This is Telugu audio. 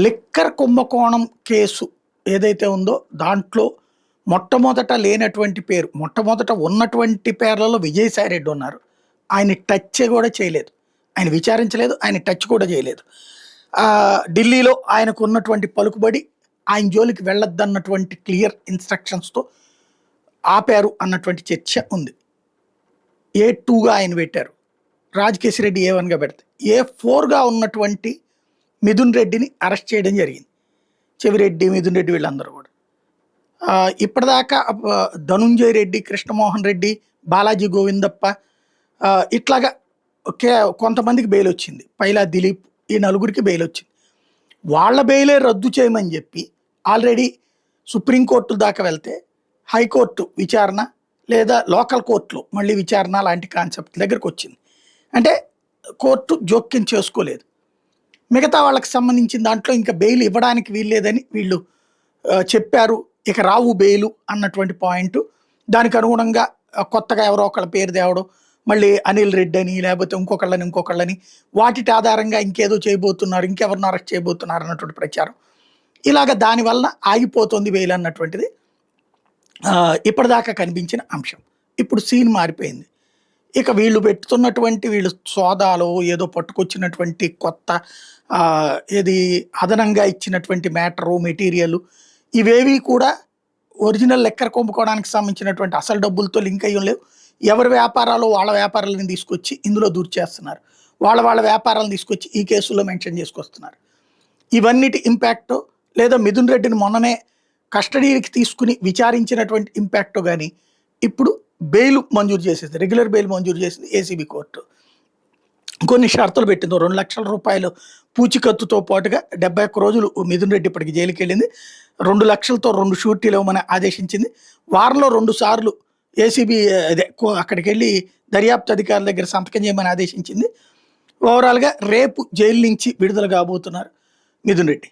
లిక్కర్ కుంభకోణం కేసు ఏదైతే ఉందో దాంట్లో మొట్టమొదట లేనటువంటి పేరు, మొట్టమొదట ఉన్నటువంటి పేర్లలో విజయసాయి రెడ్డి ఉన్నారు. ఆయన టచ్ కూడా చేయలేదు. ఆయన విచారించలేదు. ఆయన టచ్ కూడా చేయలేదు. ఢిల్లీలో ఆయనకు ఉన్నటువంటి పలుకుబడి ఆయన జోలికి వెళ్ళొద్దన్నటువంటి క్లియర్ ఇన్స్ట్రక్షన్స్‌తో ఆపారు అన్నటువంటి చర్చ ఉంది. ఏ2గా ఆయన పెట్టారు. రాజకేశ్ రెడ్డి ఏ1గా పెడితే, ఏ4గా ఉన్నటువంటి మిథున్ రెడ్డిని అరెస్ట్ చేయడం జరిగింది. చెవిరెడ్డి, మిథున్ రెడ్డి వీళ్ళందరూ కూడా. ఇప్పటిదాకా ధనుంజయ రెడ్డి, కృష్ణమోహన్ రెడ్డి, బాలాజీ గోవిందప్ప ఇట్లాగా కొంతమందికి బెయిల్ వచ్చింది. పైలా దిలీప్, ఈ నలుగురికి బెయిల్ వచ్చింది. వాళ్ళ బెయిలే రద్దు చేయమని చెప్పి ఆల్రెడీ సుప్రీంకోర్టు దాకా వెళ్తే హైకోర్టు విచారణ లేదా లోకల్ కోర్టులో మళ్ళీ విచారణ లాంటి కాన్సెప్ట్ దగ్గరకు వచ్చింది. అంటే కోర్టు జోక్యం చేసుకోలేదు. మిగతా వాళ్ళకి సంబంధించిన దాంట్లో ఇంకా బెయిల్ ఇవ్వడానికి వీల్లేదని వీళ్ళు చెప్పారు. ఇక రావు బెయిలు అన్నటువంటి పాయింట్. దానికి అనుగుణంగా కొత్తగా ఎవరో ఒకళ్ళ పేరు తేవడం, మళ్ళీ అనిల్ రెడ్డి అని లేకపోతే ఇంకొకళ్ళని వాటి ఆధారంగా ఇంకేదో చేయబోతున్నారు, ఇంకెవరిని అరెస్ట్ చేయబోతున్నారు అన్నటువంటి ప్రచారం. ఇలాగ దానివల్ల ఆగిపోతుంది బెయిల్ అన్నటువంటిది ఇప్పటిదాకా కనిపించిన అంశం. ఇప్పుడు సీన్ మారిపోయింది. ఇక వీళ్ళు పెట్టుతున్నటువంటి వీళ్ళు సోదాలో ఏదో పట్టుకొచ్చినటువంటి కొత్త ఏది అదనంగా ఇచ్చినటువంటి మ్యాటరు, మెటీరియల్ ఇవేవి కూడా ఒరిజినల్ లెక్కర కుంభకోణానికి సంబంధించినటువంటి అసలు డబ్బులతో లింక్ అయ్యి లేవు. ఎవరి వ్యాపారాలు వాళ్ళ వ్యాపారాలను తీసుకొచ్చి ఇందులో దూర్చేస్తున్నారు. వాళ్ళ వ్యాపారాలను తీసుకొచ్చి ఈ కేసులో మెన్షన్ చేసుకొస్తున్నారు. ఇవన్నిటి ఇంపాక్ట్ లేదా మిథున్ రెడ్డిని మొన్ననే కస్టడీకి తీసుకుని విచారించినటువంటి ఇంపాక్ట్ కానీ ఇప్పుడు బెయిల్ మంజూరు చేసేది, రెగ్యులర్ బెయిల్ మంజూరు చేసింది ఏసీబీ కోర్టు. కొన్ని షరతులు పెట్టింది. 2 లక్షల రూపాయలు పూచికత్తుతో పాటుగా 71 రోజులు మిథున్ రెడ్డి ఇప్పటికి జైలుకి వెళ్ళింది. 2 లక్షలతో 2 షూరిటీలు ఇవ్వమని ఆదేశించింది. వారంలో 2 సార్లు ఏసీబీ అక్కడికి వెళ్ళి దర్యాప్తు అధికారుల దగ్గర సంతకం చేయమని ఆదేశించింది. ఓవరాల్గా రేపు జైలు నుంచి విడుదల కాబోతున్నారు మిథున్ రెడ్డి.